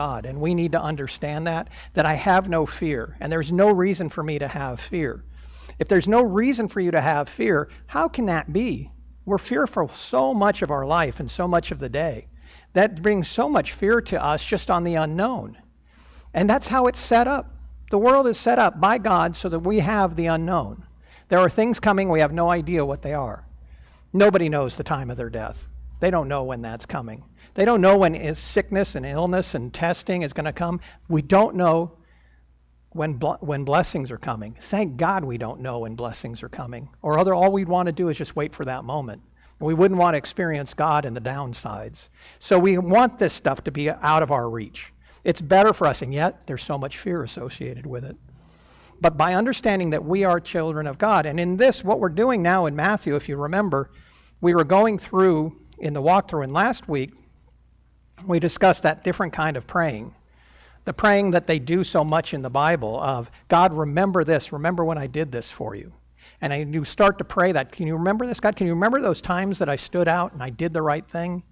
God, and we need to understand that I have no fear, and there's no reason for me to have fear. If there's no reason for you to have fear, how can that be? We're fearful so much of our life and so much of the day. That brings so much fear to us just on the unknown. And that's how it's set up. The world is set up by God so that we have the unknown. There are things coming, we have no idea what they are. Nobody knows the time of their death. They don't know when that's coming. They don't know when sickness and illness and testing is going to come. We don't know when blessings are coming. Thank God we don't know when blessings are coming. Or all we'd want to do is just wait for that moment. And we wouldn't want to experience God in the downsides. So we want this stuff to be out of our reach. It's better for us, and yet there's so much fear associated with it. But by understanding that we are children of God, and in this, what we're doing now in Matthew, if you remember, we were going through in the walkthrough, and last week we discussed that different kind of praying. The praying that they do so much in the Bible of, God, remember this, remember when I did this for you. And you start to pray that, can you remember this, God? Can you remember those times that I stood out and I did the right thing?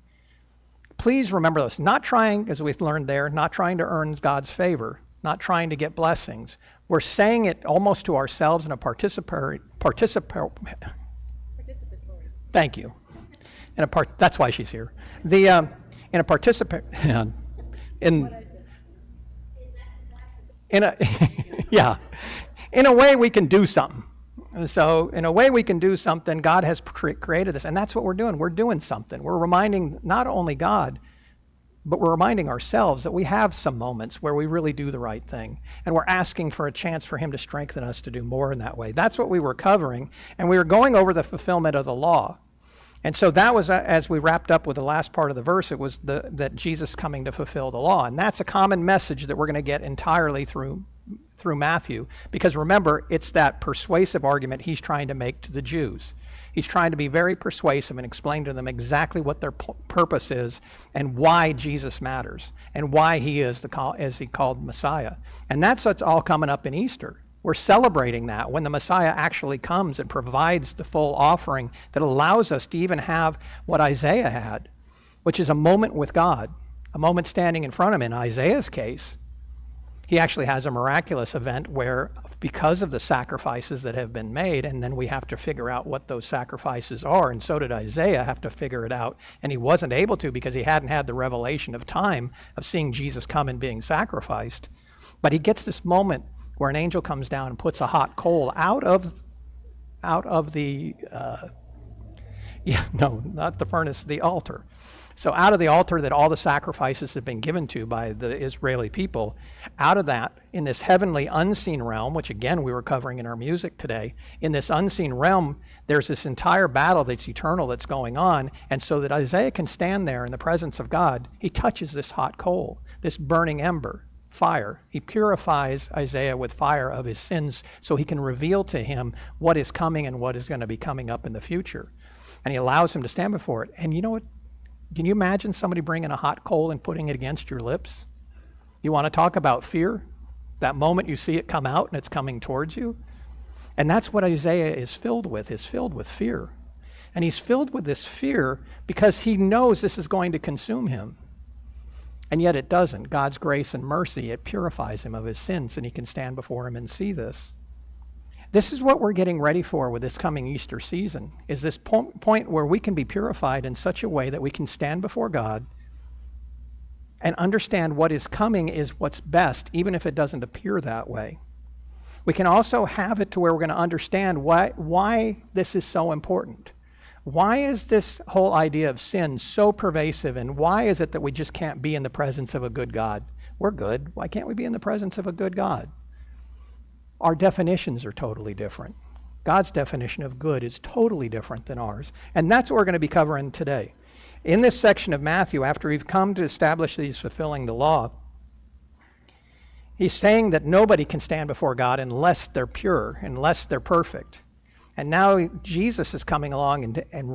Please remember those. Not trying, as we've learned there, not trying to earn God's favor, not trying to get blessings. We're saying it almost to ourselves in a participatory. Thank you. That's why she's here. In a in a way we can do something. So in a way we can do something. God has created this, and that's what we're doing. We're doing something. We're reminding not only God, but we're reminding ourselves that we have some moments where we really do the right thing, and we're asking for a chance for him to strengthen us to do more in that way. That's what we were covering, and we were going over the fulfillment of the law. And so that was, as we wrapped up with the last part of the verse, it was that Jesus coming to fulfill the law. And that's a common message that we're going to get entirely through Matthew. Because remember, it's that persuasive argument he's trying to make to the Jews. He's trying to be very persuasive and explain to them exactly what their purpose is and why Jesus matters and why he is as he called Messiah. And that's what's all coming up in Easter. We're celebrating that when the Messiah actually comes and provides the full offering that allows us to even have what Isaiah had, which is a moment with God, a moment standing in front of him. In Isaiah's case, he actually has a miraculous event where, because of the sacrifices that have been made, and then we have to figure out what those sacrifices are, and so did Isaiah have to figure it out, and he wasn't able to because he hadn't had the revelation of time of seeing Jesus come and being sacrificed. But he gets this moment where an angel comes down and puts a hot coal out of the, not the furnace, the altar. So out of the altar that all the sacrifices have been given to by the Israeli people, out of that, in this heavenly unseen realm, which again we were covering in our music today, in this unseen realm, there's this entire battle that's eternal that's going on, and so that Isaiah can stand there in the presence of God, he touches this hot coal, this burning ember. Fire. He purifies Isaiah with fire of his sins so he can reveal to him what is coming and what is going to be coming up in the future. And he allows him to stand before it. And you know what? Can you imagine somebody bringing a hot coal and putting it against your lips? You want to talk about fear? That moment you see it come out and it's coming towards you? And that's what Isaiah is filled with fear. And he's filled with this fear because he knows this is going to consume him. And yet it doesn't. God's grace and mercy, it purifies him of his sins, and he can stand before him and see this. This is what we're getting ready for with this coming Easter season, is this point where we can be purified in such a way that we can stand before God and understand what is coming is what's best, even if it doesn't appear that way. We can also have it to where we're going to understand why this is so important. Why is this whole idea of sin so pervasive, and why is it that we just can't be in the presence of a good God? We're good. Why can't we be in the presence of a good God? Our definitions are totally different. God's definition of good is totally different than ours. And that's what we're going to be covering today. In this section of Matthew, after we've come to establish that he's fulfilling the law, he's saying that nobody can stand before God unless they're pure, unless they're perfect. And now Jesus is coming along and